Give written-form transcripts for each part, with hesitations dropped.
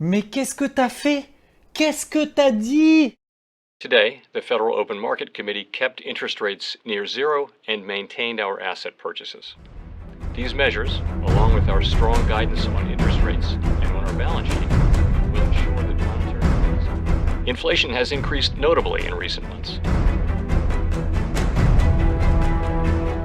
Mais qu'est-ce que t'as fait? Qu'est-ce que t'as dit? Today, the Federal Open Market Committee kept interest rates near zero and maintained our asset purchases. These measures, along with our strong guidance on interest rates and on our balance sheet, will ensure that monetary policy. Inflation has increased notably in recent months,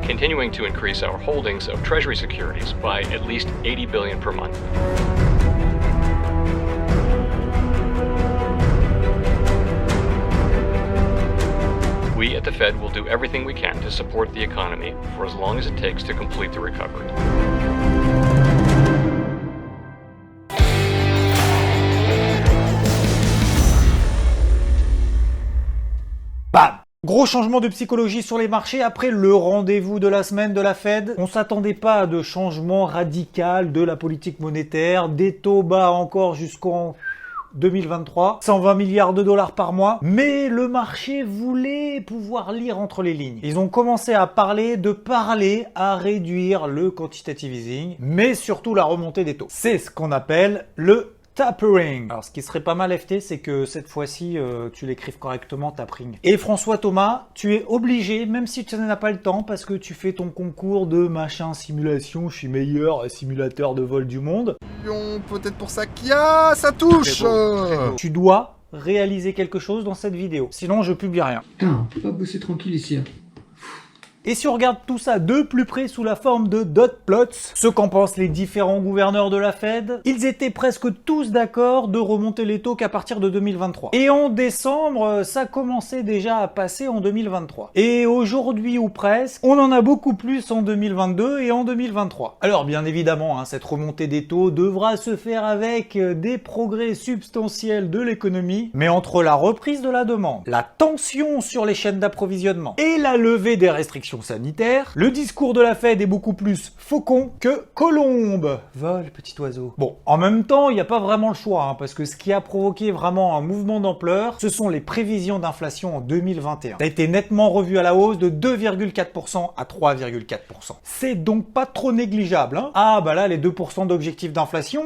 continuing to increase our holdings of Treasury securities by at least $80 billion per month. We at the Fed will do everything we can to support the economy for as long as it takes to complete the recovery. Bam! Gros changement de psychologie sur les marchés après le rendez-vous de la semaine de la Fed. On s'attendait pas à de changement radical de la politique monétaire, des taux bas encore jusqu'en 2023, 120 milliards de dollars par mois, mais le marché voulait pouvoir lire entre les lignes. Ils ont commencé à parler à réduire le quantitative easing, mais surtout la remontée des taux. C'est ce qu'on appelle le tapering. Alors ce qui serait pas mal FT, c'est que cette fois-ci, tu l'écrives correctement, tapering. Et François Thomas, tu es obligé, même si tu n'as pas le temps, parce que tu fais ton concours de machin simulation, je suis meilleur simulateur de vol du monde. Peut-être pour ça qu'il y a, ça touche. Très beau. Tu dois réaliser quelque chose dans cette vidéo, sinon je publie rien. Putain, on peut pas bosser tranquille ici. Et si on regarde tout ça de plus près sous la forme de dot plots, ce qu'en pensent les différents gouverneurs de la Fed, ils étaient presque tous d'accord de remonter les taux qu'à partir de 2023. Et en décembre, ça commençait déjà à passer en 2023. Et aujourd'hui ou presque, on en a beaucoup plus en 2022 et en 2023. Alors bien évidemment, cette remontée des taux devra se faire avec des progrès substantiels de l'économie, mais entre la reprise de la demande, la tension sur les chaînes d'approvisionnement et la levée des restrictions sanitaire, le discours de la Fed est beaucoup plus faucon que colombe. Vol, petit oiseau. Bon, en même temps, il n'y a pas vraiment le choix, parce que ce qui a provoqué vraiment un mouvement d'ampleur, ce sont les prévisions d'inflation en 2021. Ça a été nettement revu à la hausse de 2,4% à 3,4%. C'est donc pas trop négligeable, Ah bah là, les 2% d'objectif d'inflation,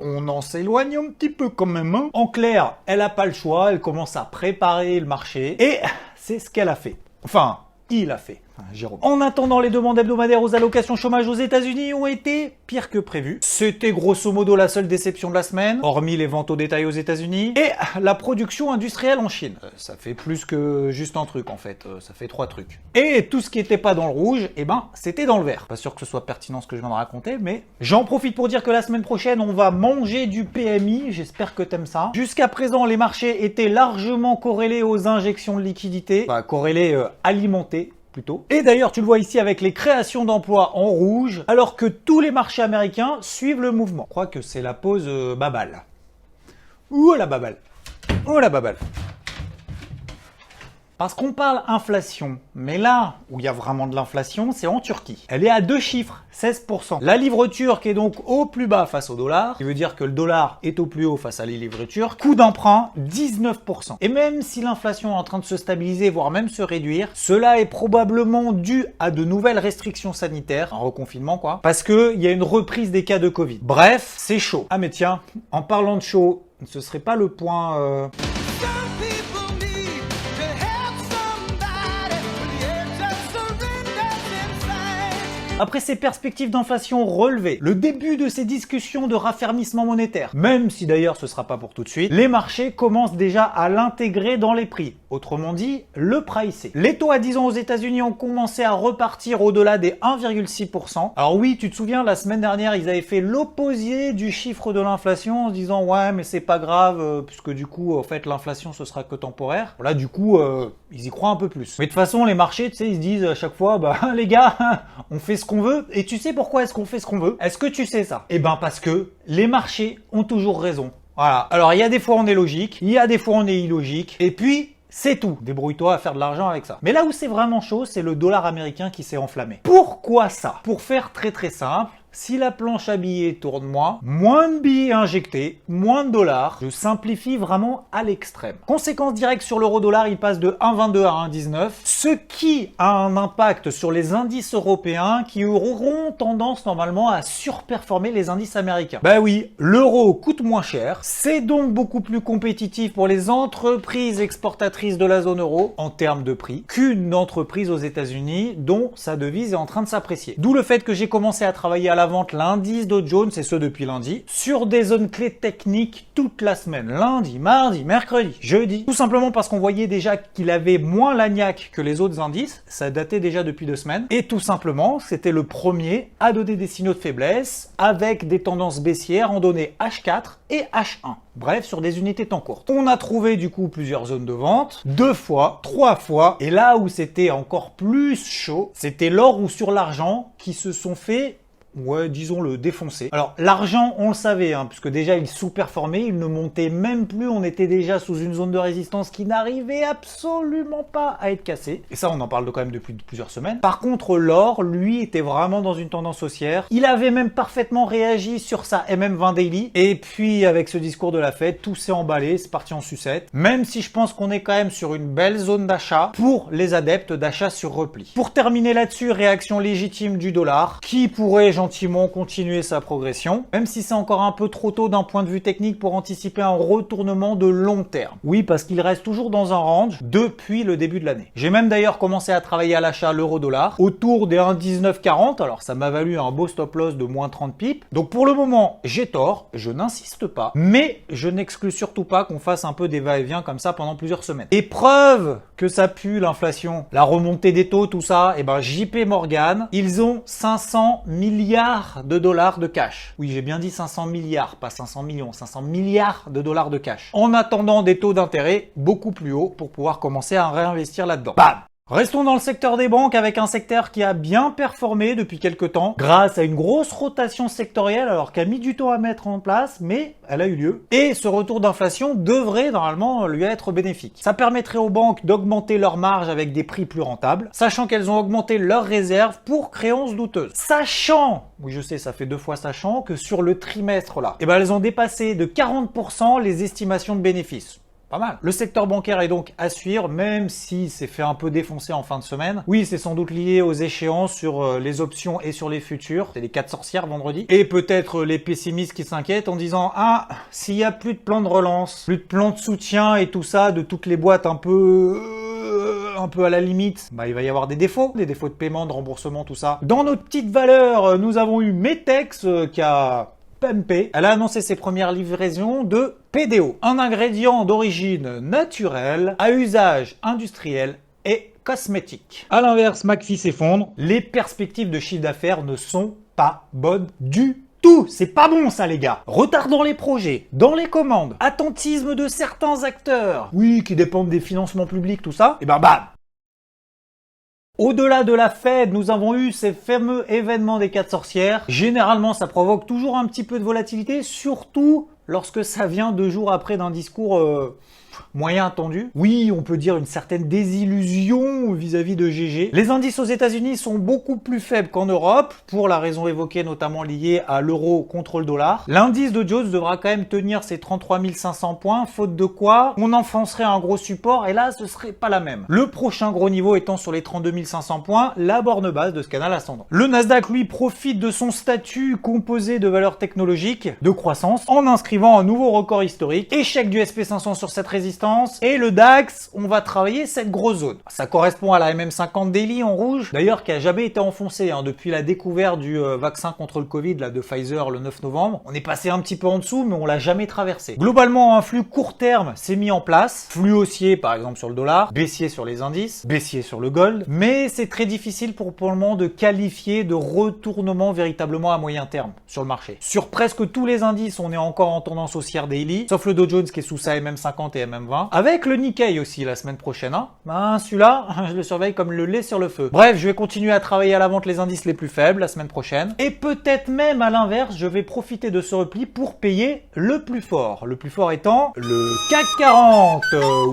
on en s'éloigne un petit peu quand même, En clair, elle a pas le choix, elle commence à préparer le marché, et c'est ce qu'elle a fait. Enfin, il a fait. Jérôme. En attendant, les demandes hebdomadaires aux allocations chômage aux États-Unis ont été pires que prévu. C'était grosso modo la seule déception de la semaine, hormis les ventes au détail aux États-Unis, et la production industrielle en Chine. Ça fait plus que juste un truc en fait, ça fait 3 trucs. Et tout ce qui était pas dans le rouge, c'était dans le vert. Pas sûr que ce soit pertinent ce que je viens de raconter, mais j'en profite pour dire que la semaine prochaine, on va manger du PMI, j'espère que t'aimes ça. Jusqu'à présent, les marchés étaient largement corrélés aux injections de liquidités, corrélés, alimentés. Et d'ailleurs, tu le vois ici avec les créations d'emplois en rouge, alors que tous les marchés américains suivent le mouvement. Je crois que c'est la pause babale. Ouh la babale. Oh la babale. Parce qu'on parle inflation, mais là où il y a vraiment de l'inflation, c'est en Turquie. Elle est à 2 chiffres, 16%. La livre turque est donc au plus bas face au dollar, ce qui veut dire que le dollar est au plus haut face à les livres turcs. Coût d'emprunt, 19%. Et même si l'inflation est en train de se stabiliser, voire même se réduire, cela est probablement dû à de nouvelles restrictions sanitaires, un reconfinement quoi, parce qu'il y a une reprise des cas de Covid. Bref, c'est chaud. Ah mais tiens, en parlant de chaud, ce serait pas le point... Après ces perspectives d'inflation relevées, le début de ces discussions de raffermissement monétaire, même si d'ailleurs ce sera pas pour tout de suite, les marchés commencent déjà à l'intégrer dans les prix. Autrement dit, le pricing. Les taux à 10 ans aux États-Unis ont commencé à repartir au-delà des 1,6%. Alors oui, tu te souviens, la semaine dernière, ils avaient fait l'opposé du chiffre de l'inflation en se disant ouais, mais c'est pas grave, puisque du coup, en fait, l'inflation ce sera que temporaire. Là, du coup, ils y croient un peu plus. Mais de toute façon, les marchés, tu sais, ils se disent à chaque fois, les gars, on fait ce qu'on veut. Et tu sais pourquoi est-ce qu'on fait ce qu'on veut? Est-ce que tu sais ça? Parce que les marchés ont toujours raison. Voilà. Alors, il y a des fois on est logique, il y a des fois on est illogique, et puis c'est tout. Débrouille-toi à faire de l'argent avec ça. Mais là où c'est vraiment chaud, c'est le dollar américain qui s'est enflammé. Pourquoi ça? Pour faire très très simple, Si la planche à billets tourne moins de billets injectés, moins de dollars, je simplifie vraiment à l'extrême. Conséquence directe sur l'euro-dollar, il passe de 1,22 à 1,19, ce qui a un impact sur les indices européens qui auront tendance normalement à surperformer les indices américains. Bah oui, l'euro coûte moins cher, c'est donc beaucoup plus compétitif pour les entreprises exportatrices de la zone euro en termes de prix qu'une entreprise aux États-Unis dont sa devise est en train de s'apprécier. D'où le fait que j'ai commencé à travailler à la vente l'indice Dow Jones, et ce depuis lundi, sur des zones clés techniques toute la semaine, lundi, mardi, mercredi, jeudi, tout simplement parce qu'on voyait déjà qu'il avait moins l'agnac que les autres indices, ça datait déjà depuis 2 semaines, et tout simplement c'était le premier à donner des signaux de faiblesse avec des tendances baissières en données H4 et H1. Bref, sur des unités temps courtes. On a trouvé du coup plusieurs zones de vente, 2 fois, 3 fois, et là où c'était encore plus chaud, c'était l'or ou sur l'argent qui se sont fait, ouais, disons le défoncer. Alors l'argent, on le savait, puisque déjà il sous-performait, il ne montait même plus, on était déjà sous une zone de résistance qui n'arrivait absolument pas à être cassée. Et ça, on en parle quand même depuis plusieurs semaines. Par contre, l'or, lui, était vraiment dans une tendance haussière. Il avait même parfaitement réagi sur sa MM20 Daily. Et puis, avec ce discours de la Fed, tout s'est emballé, c'est parti en sucette. Même si je pense qu'on est quand même sur une belle zone d'achat pour les adeptes d'achat sur repli. Pour terminer là-dessus, réaction légitime du dollar, qui pourrait gentiment continuer sa progression, même si c'est encore un peu trop tôt d'un point de vue technique pour anticiper un retournement de long terme. Oui, parce qu'il reste toujours dans un range depuis le début de l'année. J'ai même d'ailleurs commencé à travailler à l'achat l'euro-dollar autour des 1,1940, alors ça m'a valu un beau stop loss de moins 30 pips. Donc pour le moment, j'ai tort, je n'insiste pas, mais je n'exclus surtout pas qu'on fasse un peu des va-et-vient comme ça pendant plusieurs semaines. Et preuve que ça pue l'inflation, la remontée des taux, tout ça, et ben JP Morgan, ils ont 500 milliards de dollars de cash. Oui, j'ai bien dit 500 milliards, pas 500 millions, 500 milliards de dollars de cash. En attendant des taux d'intérêt beaucoup plus hauts pour pouvoir commencer à réinvestir là-dedans. Bam! Restons dans le secteur des banques avec un secteur qui a bien performé depuis quelques temps grâce à une grosse rotation sectorielle alors qu'elle a mis du temps à mettre en place, mais elle a eu lieu. Et ce retour d'inflation devrait normalement lui être bénéfique. Ça permettrait aux banques d'augmenter leurs marges avec des prix plus rentables, sachant qu'elles ont augmenté leurs réserves pour créances douteuses. Sachant, oui je sais ça fait 2 fois sachant, que sur le trimestre là, elles ont dépassé de 40% les estimations de bénéfices. Pas mal. Le secteur bancaire est donc à suivre, même si c'est fait un peu défoncer en fin de semaine. Oui, c'est sans doute lié aux échéances sur les options et sur les futurs. C'est les 4 sorcières vendredi. Et peut-être les pessimistes qui s'inquiètent en disant « Ah, s'il y a plus de plan de relance, plus de plan de soutien et tout ça de toutes les boîtes un peu à la limite, il va y avoir des défauts de paiement, de remboursement, tout ça. » Dans notre petite valeur, nous avons eu Metex qui a pumpé. Elle a annoncé ses premières livraisons de PDO, un ingrédient d'origine naturelle à usage industriel et cosmétique. À l'inverse, McPhee s'effondre. Les perspectives de chiffre d'affaires ne sont pas bonnes du tout. C'est pas bon ça les gars. Retard dans les projets, dans les commandes, attentisme de certains acteurs, oui, qui dépendent des financements publics, tout ça, et bam. Au-delà de la Fed, nous avons eu ces fameux événements des 4 sorcières. Généralement, ça provoque toujours un petit peu de volatilité, surtout lorsque ça vient 2 jours après d'un discours moyen attendu. Oui, on peut dire une certaine désillusion vis-à-vis de GG. Les indices aux États-Unis sont beaucoup plus faibles qu'en Europe, pour la raison évoquée notamment liée à l'euro contre le dollar. L'indice de Jones devra quand même tenir ses 33 500 points, faute de quoi on enfoncerait un gros support et là ce serait pas la même. Le prochain gros niveau étant sur les 32 500 points, la borne basse de ce canal ascendant. Le Nasdaq lui profite de son statut composé de valeurs technologiques de croissance en inscrivant un nouveau record historique. Échec du SP500 sur cette résistance. Et le DAX, on va travailler cette grosse zone. Ça correspond à la MM50 Daily en rouge, d'ailleurs qui a jamais été enfoncée depuis la découverte du vaccin contre le Covid là, de Pfizer le 9 novembre. On est passé un petit peu en dessous, mais on l'a jamais traversé. Globalement, un flux court terme s'est mis en place. Flux haussier par exemple sur le dollar, baissier sur les indices, baissier sur le gold. Mais c'est très difficile pour le moment de qualifier de retournement véritablement à moyen terme sur le marché. Sur presque tous les indices, on est encore en tendance haussière daily, sauf le Dow Jones qui est sous sa MM50 et MM20. Avec le Nikkei aussi la semaine prochaine. Celui-là, je le surveille comme le lait sur le feu. Bref, je vais continuer à travailler à la vente les indices les plus faibles la semaine prochaine. Et peut-être même à l'inverse, je vais profiter de ce repli pour payer le plus fort. Le plus fort étant le CAC 40.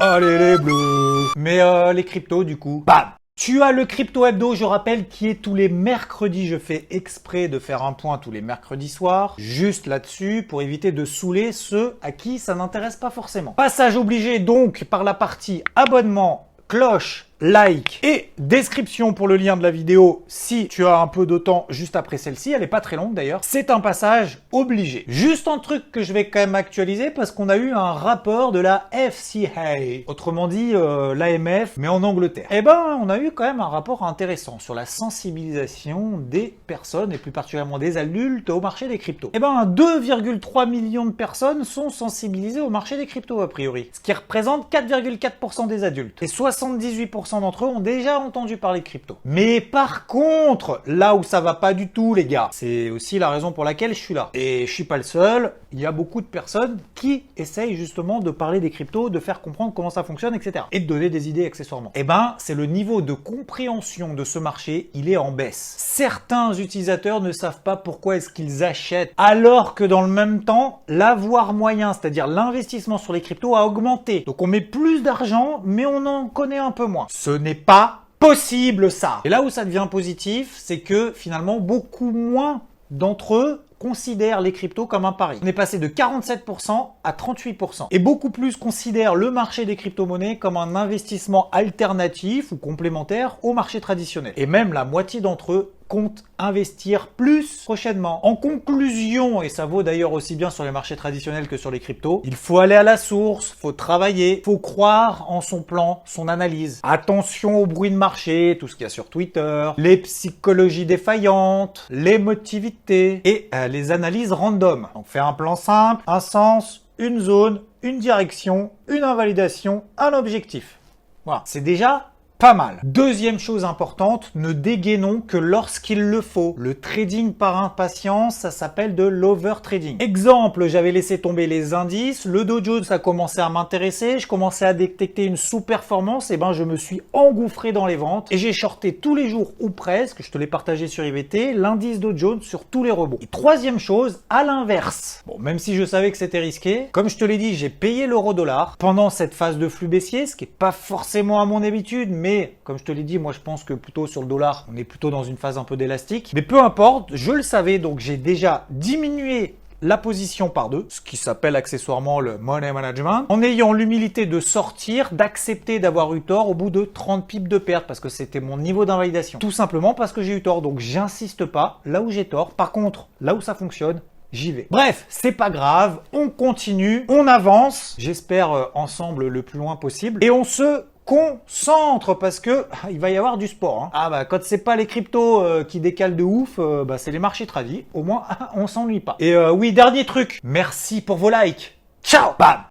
Allez les bleus. Mais les cryptos du coup, bam. Tu as le Crypto Hebdo, je rappelle, qui est tous les mercredis. Je fais exprès de faire un point tous les mercredis soirs, juste là-dessus, pour éviter de saouler ceux à qui ça n'intéresse pas forcément. Passage obligé donc par la partie abonnement, cloche, like et description pour le lien de la vidéo si tu as un peu de temps juste après celle-ci. Elle est pas très longue d'ailleurs. C'est un passage obligé. Juste un truc que je vais quand même actualiser parce qu'on a eu un rapport de la FCA, autrement dit l'AMF, mais en Angleterre. Eh ben, on a eu quand même un rapport intéressant sur la sensibilisation des personnes et plus particulièrement des adultes au marché des cryptos. Eh ben, 2,3 millions de personnes sont sensibilisées au marché des cryptos a priori, ce qui représente 4,4% des adultes. Et 78% d'entre eux ont déjà entendu parler de crypto. Mais par contre, là où ça va pas du tout, les gars, c'est aussi la raison pour laquelle je suis là. Et je suis pas le seul, il y a beaucoup de personnes qui essayent justement de parler des cryptos, de faire comprendre comment ça fonctionne, etc. Et de donner des idées accessoirement. Eh ben, c'est le niveau de compréhension de ce marché, il est en baisse. Certains utilisateurs ne savent pas pourquoi est-ce qu'ils achètent, alors que dans le même temps, l'avoir moyen, c'est-à-dire l'investissement sur les cryptos a augmenté. Donc on met plus d'argent, mais on en connaît un peu moins. Ce n'est pas possible ça. Et là où ça devient positif, c'est que finalement beaucoup moins d'entre eux considèrent les cryptos comme un pari. On est passé de 47% à 38%. Et beaucoup plus considèrent le marché des crypto-monnaies comme un investissement alternatif ou complémentaire au marché traditionnel. Et même la moitié d'entre eux compte investir plus prochainement. En conclusion, et ça vaut d'ailleurs aussi bien sur les marchés traditionnels que sur les cryptos, il faut aller à la source, faut travailler, faut croire en son plan, son analyse. Attention au bruit de marché, tout ce qu'il y a sur Twitter, les psychologies défaillantes, l'émotivité et les analyses random. Donc fais un plan simple, un sens, une zone, une direction, une invalidation, un objectif. Voilà, c'est déjà pas mal. Deuxième chose importante, ne dégainons que lorsqu'il le faut. Le trading par impatience, ça s'appelle de l'overtrading. Exemple, j'avais laissé tomber les indices, le Dow Jones a commencé à m'intéresser, je commençais à détecter une sous-performance, et ben je me suis engouffré dans les ventes et j'ai shorté tous les jours ou presque, je te l'ai partagé sur IVT, l'indice Dow Jones sur tous les rebonds. Et troisième chose, à l'inverse. Bon, même si je savais que c'était risqué, comme je te l'ai dit, j'ai payé l'euro-dollar pendant cette phase de flux baissier, ce qui est pas forcément à mon habitude, mais comme je te l'ai dit, moi je pense que plutôt sur le dollar, on est plutôt dans une phase un peu d'élastique. Mais peu importe, je le savais, donc j'ai déjà diminué la position par deux, ce qui s'appelle accessoirement le money management, en ayant l'humilité de sortir, d'accepter d'avoir eu tort au bout de 30 pips de perte, parce que c'était mon niveau d'invalidation. Tout simplement parce que j'ai eu tort, donc j'insiste pas là où j'ai tort. Par contre, là où ça fonctionne, j'y vais. Bref, c'est pas grave, on continue, on avance, j'espère ensemble le plus loin possible, et on se concentre parce que il va y avoir du sport. Hein. Ah bah quand c'est pas les cryptos qui décalent de ouf, bah c'est les marchés tradis. Au moins on s'ennuie pas. Et oui, dernier truc, merci pour vos likes. Ciao, bam.